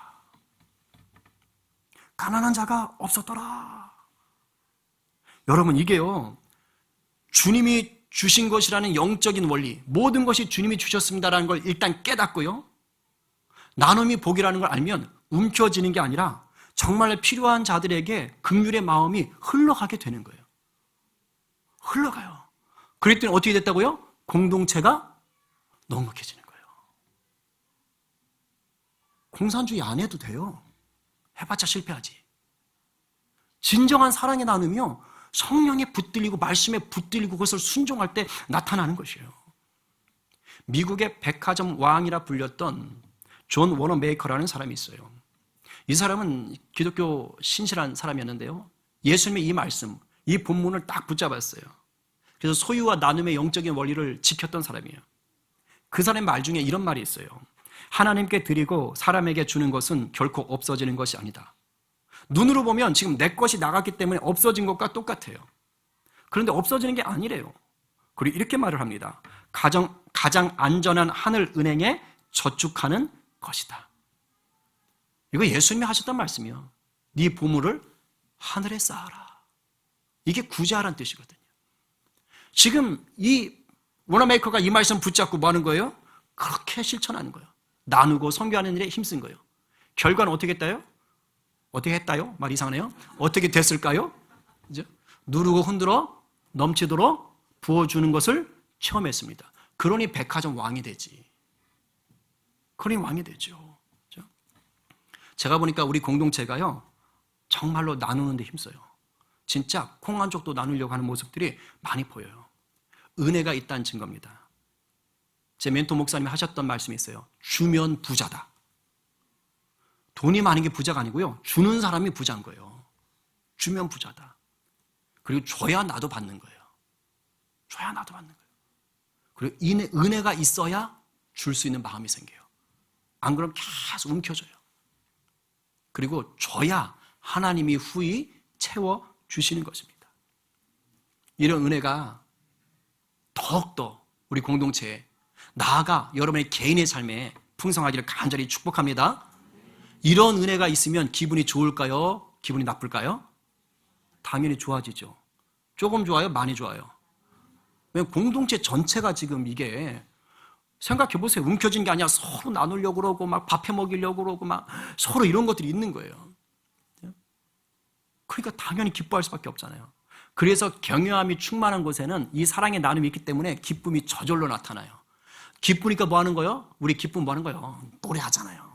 가난한 자가 없었더라. 여러분, 이게요, 주님이 주신 것이라는 영적인 원리, 모든 것이 주님이 주셨습니다라는 걸 일단 깨닫고요, 나눔이 복이라는 걸 알면 움켜쥐는 게 아니라 정말 필요한 자들에게 긍휼의 마음이 흘러가게 되는 거예요. 흘러가요. 그랬더니 어떻게 됐다고요? 공동체가 넉넉해지는 거예요. 공산주의 안 해도 돼요. 해봤자 실패하지. 진정한 사랑의 나눔이요, 성령에 붙들리고 말씀에 붙들리고 그것을 순종할 때 나타나는 것이에요. 미국의 백화점 왕이라 불렸던 존 워너메이커라는 사람이 있어요. 이 사람은 기독교 신실한 사람이었는데요. 예수님의 이 말씀, 이 본문을 딱 붙잡았어요. 그래서 소유와 나눔의 영적인 원리를 지켰던 사람이에요. 그 사람의 말 중에 이런 말이 있어요. 하나님께 드리고 사람에게 주는 것은 결코 없어지는 것이 아니다. 눈으로 보면 지금 내 것이 나갔기 때문에 없어진 것과 똑같아요. 그런데 없어지는 게 아니래요. 그리고 이렇게 말을 합니다. 가장 안전한 하늘 은행에 저축하는 것이다. 이거 예수님이 하셨던 말씀이요. 네 보물을 하늘에 쌓아라. 이게 구제하라는 뜻이거든요. 지금 이 워너메이커가 이 말씀 붙잡고 뭐 하는 거예요? 그렇게 실천하는 거예요. 나누고 선교하는 일에 힘쓴 거예요. 결과는 어떻게 했다요? 어떻게 했다요? 말 이상하네요. 어떻게 됐을까요? 이제 누르고 흔들어 넘치도록 부어주는 것을 체험했습니다. 그러니 백화점 왕이 되지. 그러니 왕이 되죠. 그렇죠? 제가 보니까 우리 공동체가요, 정말로 나누는 데 힘써요. 진짜 콩 한 쪽도 나누려고 하는 모습들이 많이 보여요. 은혜가 있다는 증거입니다. 제 멘토 목사님이 하셨던 말씀이 있어요. 주면 부자다. 돈이 많은 게 부자가 아니고요. 주는 사람이 부자인 거예요. 주면 부자다. 그리고 줘야 나도 받는 거예요. 줘야 나도 받는 거예요. 그리고 은혜가 있어야 줄 수 있는 마음이 생겨요. 안 그러면 계속 움켜져요. 그리고 줘야 하나님이 후히 채워주시는 것입니다. 이런 은혜가 더욱더 우리 공동체에 나아가 여러분의 개인의 삶에 풍성하기를 간절히 축복합니다. 이런 은혜가 있으면 기분이 좋을까요? 기분이 나쁠까요? 당연히 좋아지죠. 조금 좋아요? 많이 좋아요? 왜냐면 공동체 전체가 지금 이게 생각해 보세요. 움켜진 게 아니야. 서로 나누려고 그러고 막 밥해 먹이려고 그러고 막 서로 이런 것들이 있는 거예요. 그러니까 당연히 기뻐할 수밖에 없잖아요. 그래서 경외함이 충만한 곳에는 이 사랑의 나눔이 있기 때문에 기쁨이 저절로 나타나요. 기쁘니까 뭐 하는 거예요? 우리 기쁨 뭐 하는 거예요? 노래하잖아요.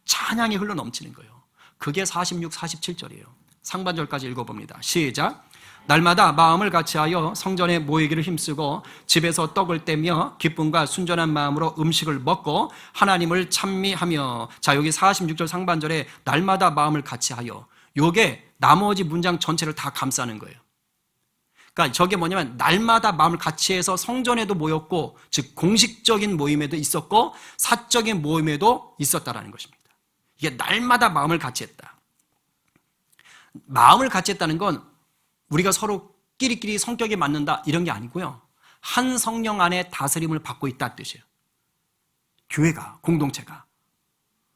찬양이 흘러 넘치는 거예요. 그게 46, 47절이에요. 상반절까지 읽어봅니다. 시작. 날마다 마음을 같이하여 성전에 모이기를 힘쓰고 집에서 떡을 떼며 기쁨과 순전한 마음으로 음식을 먹고 하나님을 찬미하며. 자, 여기 46절 상반절에 날마다 마음을 같이하여, 요게 나머지 문장 전체를 다 감싸는 거예요. 그러니까 저게 뭐냐면 날마다 마음을 같이 해서 성전에도 모였고, 즉 공식적인 모임에도 있었고 사적인 모임에도 있었다라는 것입니다. 이게 날마다 마음을 같이 했다. 마음을 같이 했다는 건 우리가 서로 끼리끼리 성격이 맞는다 이런 게 아니고요. 한 성령 안에 다스림을 받고 있다는 뜻이에요. 교회가, 공동체가.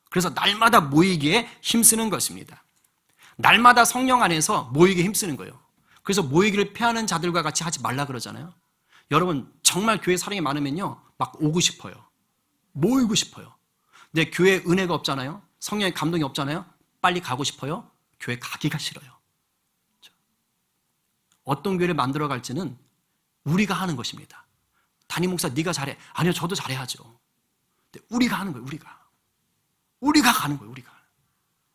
그래서 날마다 모이기에 힘쓰는 것입니다. 날마다 성령 안에서 모이기에 힘쓰는 거예요. 그래서 모이기를 피하는 자들과 같이 하지 말라 그러잖아요. 여러분 정말 교회 사랑이 많으면요 막 오고 싶어요. 모이고 싶어요. 근데 교회에 은혜가 없잖아요. 성령의 감동이 없잖아요. 빨리 가고 싶어요. 교회 가기가 싫어요. 어떤 교회를 만들어 갈지는 우리가 하는 것입니다. 담임 목사 네가 잘해. 아니요, 저도 잘해야죠. 근데 우리가 하는 거예요. 우리가 가는 거예요. 우리가.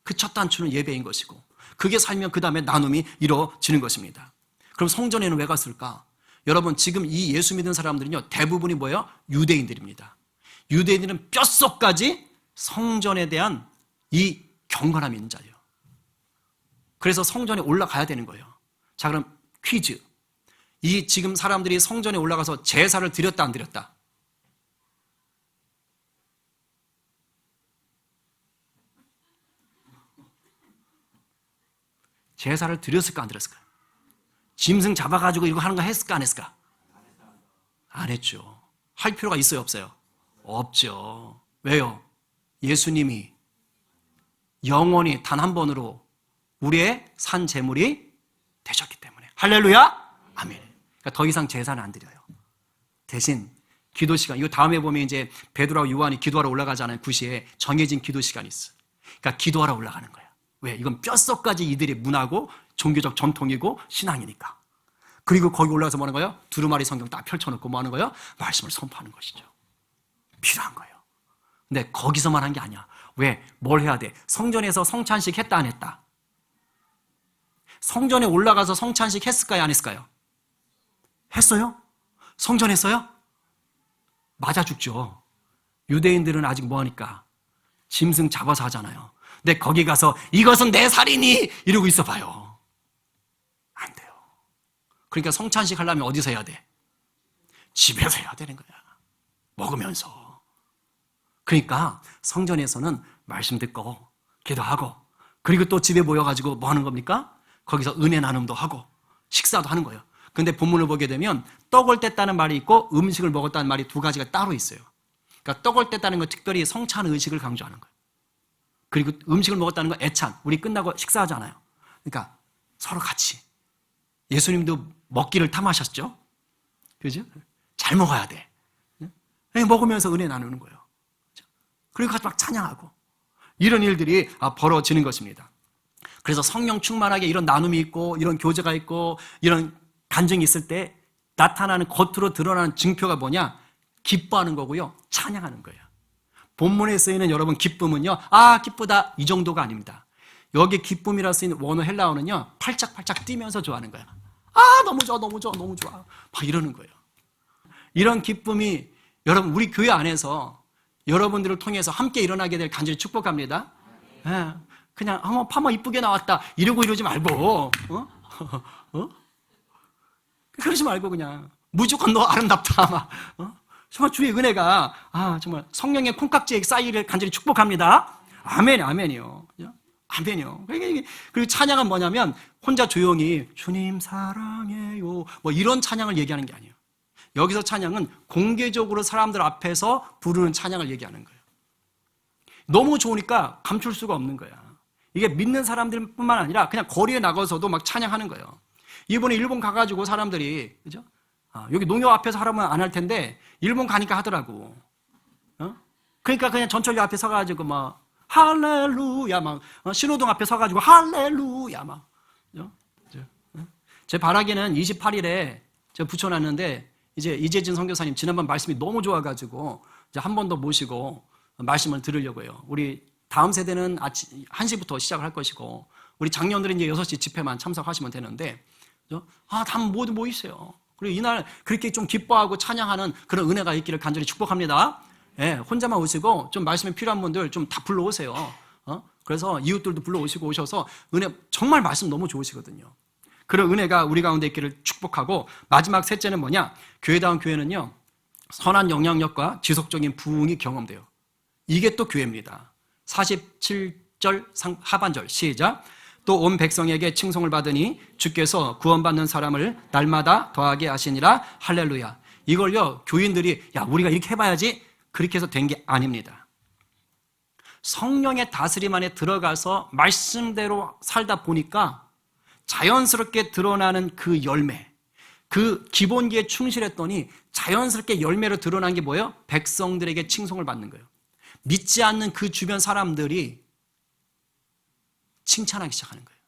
그 첫 단추는 예배인 것이고, 그게 살면 그 다음에 나눔이 이루어지는 것입니다. 그럼 성전에는 왜 갔을까? 여러분 지금 이 예수 믿는 사람들은요 대부분이 뭐예요? 유대인들입니다. 유대인들은 뼛속까지 성전에 대한 이 경건함이 있는 자예요. 그래서 성전에 올라가야 되는 거예요. 자, 그럼 퀴즈. 이 지금 사람들이 성전에 올라가서 제사를 드렸다 안 드렸다? 제사를 드렸을까 안 드렸을까? 짐승 잡아가지고 이거 하는 거 했을까 안 했을까? 안 했죠. 할 필요가 있어요 없어요? 없죠. 왜요? 예수님이 영원히 단 한 번으로 우리의 산 제물이 되셨기 때문에. 할렐루야? 아멘. 그러니까 더 이상 제사는 안 드려요. 대신 기도 시간, 이거 다음에 보면 이제 베드로와 요한이 기도하러 올라가잖아요. 9시에 정해진 기도 시간이 있어. 그러니까 기도하러 올라가는 거야. 왜? 이건 뼛속까지 이들의 문화고 종교적 전통이고 신앙이니까. 그리고 거기 올라가서 뭐 하는 거예요? 두루마리 성경 딱 펼쳐놓고 뭐 하는 거예요? 말씀을 선포하는 것이죠. 필요한 거예요. 근데 거기서만 한 게 아니야. 왜? 뭘 해야 돼? 성전에서 성찬식 했다 안 했다? 성전에 올라가서 성찬식 했을까요? 안 했을까요? 했어요? 성전했어요? 맞아 죽죠. 유대인들은 아직 뭐하니까? 짐승 잡아서 하잖아요. 근데 거기 가서 이것은 내 살이니 이러고 있어 봐요. 안 돼요. 그러니까 성찬식 하려면 어디서 해야 돼? 집에서 해야 되는 거야. 먹으면서. 그러니까 성전에서는 말씀 듣고 기도하고 그리고 또 집에 모여가지고 뭐 하는 겁니까? 거기서 은혜 나눔도 하고 식사도 하는 거예요. 근데 본문을 보게 되면 떡을 뗐다는 말이 있고 음식을 먹었다는 말이 두 가지가 따로 있어요. 그러니까 떡을 뗐다는 건 특별히 성찬 의식을 강조하는 거예요. 그리고 음식을 먹었다는 건 애찬, 우리 끝나고 식사하잖아요. 그러니까 서로 같이. 예수님도 먹기를 탐하셨죠? 그죠? 잘 먹어야 돼. 먹으면서 은혜 나누는 거예요. 그리고 같이 막 찬양하고 이런 일들이 벌어지는 것입니다. 그래서 성령 충만하게 이런 나눔이 있고 이런 교제가 있고 이런 간증이 있을 때 나타나는 겉으로 드러나는 증표가 뭐냐? 기뻐하는 거고요. 찬양하는 거예요. 본문에 쓰이는 여러분 기쁨은요. 기쁘다 이 정도가 아닙니다. 여기 기쁨이라 쓰이는 원어 헬라어는요. 팔짝팔짝 뛰면서 좋아하는 거야. 너무 좋아 너무 좋아 너무 좋아 막 이러는 거예요. 이런 기쁨이 여러분 우리 교회 안에서 여러분들을 통해서 함께 일어나게 될 간절히 축복합니다. 그냥 파마 이쁘게 나왔다 이러지 말고 그러지 말고 그냥 무조건 너 아름답다 막 정말 주의 은혜가 정말 성령의 콩깍지에 쌓이기를 간절히 축복합니다. 아멘 아멘이요. 아멘이요. 그리고 찬양은 뭐냐면 혼자 조용히 주님 사랑해요 뭐 이런 찬양을 얘기하는 게 아니에요. 여기서 찬양은 공개적으로 사람들 앞에서 부르는 찬양을 얘기하는 거예요. 너무 좋으니까 감출 수가 없는 거야. 이게 믿는 사람들뿐만 아니라 그냥 거리에 나가서도 막 찬양하는 거예요. 이번에 일본 가가지고 사람들이 그죠? 여기 농협 앞에서 하라면 안 할 텐데 일본 가니까 하더라고. 그러니까 그냥 전철역 앞에 서가지고 막 할렐루야 막 신호등 앞에 서가지고 할렐루야 막. 제 바라기는 28일에 제가 붙여놨는데 이제 이재진 선교사님 지난번 말씀이 너무 좋아가지고 이제 한 번 더 모시고 말씀을 들으려고 해요. 우리 다음 세대는 아침 1시부터 시작을 할 것이고 우리 장년들은 이제 6시 집회만 참석하시면 되는데 다 모두 모이세요. 그리고 이날 그렇게 좀 기뻐하고 찬양하는 그런 은혜가 있기를 간절히 축복합니다. 혼자만 오시고 좀 말씀이 필요한 분들 좀 다 불러오세요. 그래서 이웃들도 불러오시고 오셔서 은혜 정말 말씀 너무 좋으시거든요. 그런 은혜가 우리 가운데 있기를 축복하고 마지막 셋째는 뭐냐? 교회다운 교회는요. 선한 영향력과 지속적인 부흥이 경험돼요. 이게 또 교회입니다. 47절 하반절 시작. 또 온 백성에게 칭송을 받으니 주께서 구원받는 사람을 날마다 더하게 하시니라 할렐루야. 이걸요 교인들이 우리가 이렇게 해봐야지 그렇게 해서 된 게 아닙니다. 성령의 다스림 안에 들어가서 말씀대로 살다 보니까 자연스럽게 드러나는 그 열매, 그 기본기에 충실했더니 자연스럽게 열매로 드러난 게 뭐예요? 백성들에게 칭송을 받는 거예요. 믿지 않는 그 주변 사람들이 칭찬하기 시작하는 거예요.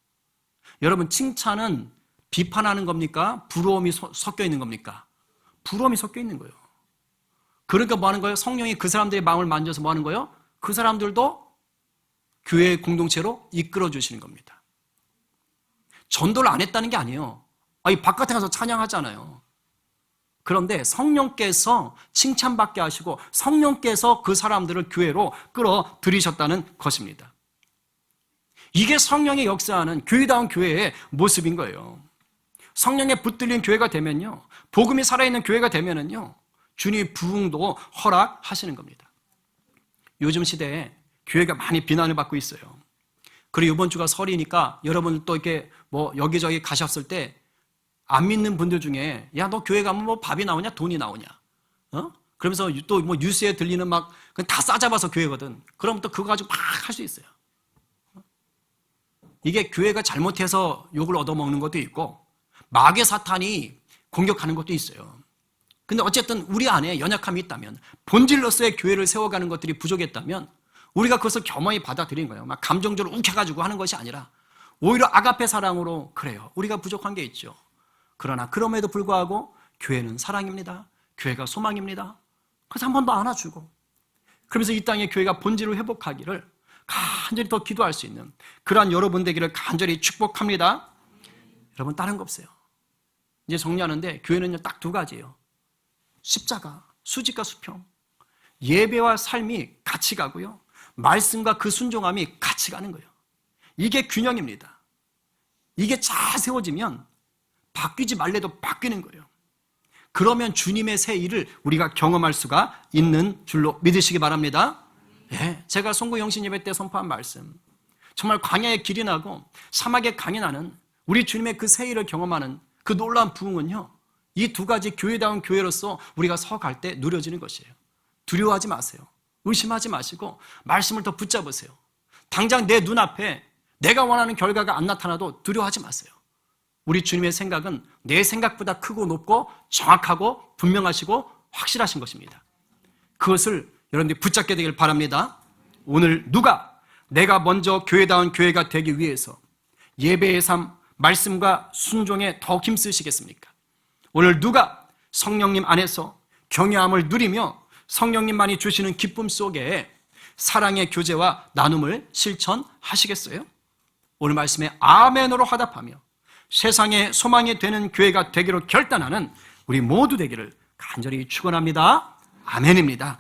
여러분 칭찬은 비판하는 겁니까? 부러움이 섞여 있는 겁니까? 부러움이 섞여 있는 거예요. 그러니까 뭐 하는 거예요? 성령이 그 사람들의 마음을 만져서 뭐 하는 거예요? 그 사람들도 교회의 공동체로 이끌어 주시는 겁니다. 전도를 안 했다는 게 아니에요. 바깥에 가서 찬양하잖아요. 그런데 성령께서 칭찬받게 하시고 성령께서 그 사람들을 교회로 끌어들이셨다는 것입니다. 이게 성령의 역사하는 교회다운 교회의 모습인 거예요. 성령에 붙들린 교회가 되면요. 복음이 살아있는 교회가 되면은요. 주님의 부흥도 허락하시는 겁니다. 요즘 시대에 교회가 많이 비난을 받고 있어요. 그리고 이번 주가 설이니까 여러분 또 이렇게 뭐 여기저기 가셨을 때 안 믿는 분들 중에 너 교회 가면 뭐 밥이 나오냐 돈이 나오냐 그러면서 또 뭐 뉴스에 들리는 막 다 싸잡아서 교회거든. 그럼 또 그거 가지고 막 할 수 있어요. 이게 교회가 잘못해서 욕을 얻어먹는 것도 있고 마귀 사탄이 공격하는 것도 있어요. 근데 어쨌든 우리 안에 연약함이 있다면 본질로서의 교회를 세워가는 것들이 부족했다면 우리가 그것을 겸허히 받아들인 거예요. 막 감정적으로 욱해가지고 하는 것이 아니라 오히려 아가페 사랑으로 그래요. 우리가 부족한 게 있죠. 그러나 그럼에도 불구하고 교회는 사랑입니다. 교회가 소망입니다. 그래서 한 번 더 안아주고 그러면서 이 땅의 교회가 본질을 회복하기를 간절히 더 기도할 수 있는 그러한 여러분 되기를 간절히 축복합니다. 여러분, 다른 거 없어요. 이제 정리하는데 교회는요, 딱 두 가지예요. 십자가, 수직과 수평. 예배와 삶이 같이 가고요, 말씀과 그 순종함이 같이 가는 거예요. 이게 균형입니다. 이게 잘 세워지면 바뀌지 말래도 바뀌는 거예요. 그러면 주님의 새 일을 우리가 경험할 수가 있는 줄로 믿으시기 바랍니다. 예, 제가 송구 영신 예배 때 선포한 말씀, 정말 광야의 길이 나고 사막의 강이 나는 우리 주님의 그 새 일을 경험하는 그 놀라운 부흥은요, 이 두 가지 교회다운 교회로서 우리가 서갈 때 누려지는 것이에요. 두려워하지 마세요. 의심하지 마시고 말씀을 더 붙잡으세요. 당장 내 눈앞에 내가 원하는 결과가 안 나타나도 두려워하지 마세요. 우리 주님의 생각은 내 생각보다 크고 높고 정확하고 분명하시고 확실하신 것입니다. 그것을 여러분들이 붙잡게 되길 바랍니다. 오늘 누가 내가 먼저 교회다운 교회가 되기 위해서 예배의 삶, 말씀과 순종에 더 힘쓰시겠습니까? 오늘 누가 성령님 안에서 경외함을 누리며 성령님만이 주시는 기쁨 속에 사랑의 교제와 나눔을 실천하시겠어요? 오늘 말씀에 아멘으로 화답하며 세상의 소망이 되는 교회가 되기로 결단하는 우리 모두 되기를 간절히 축원합니다. 아멘입니다.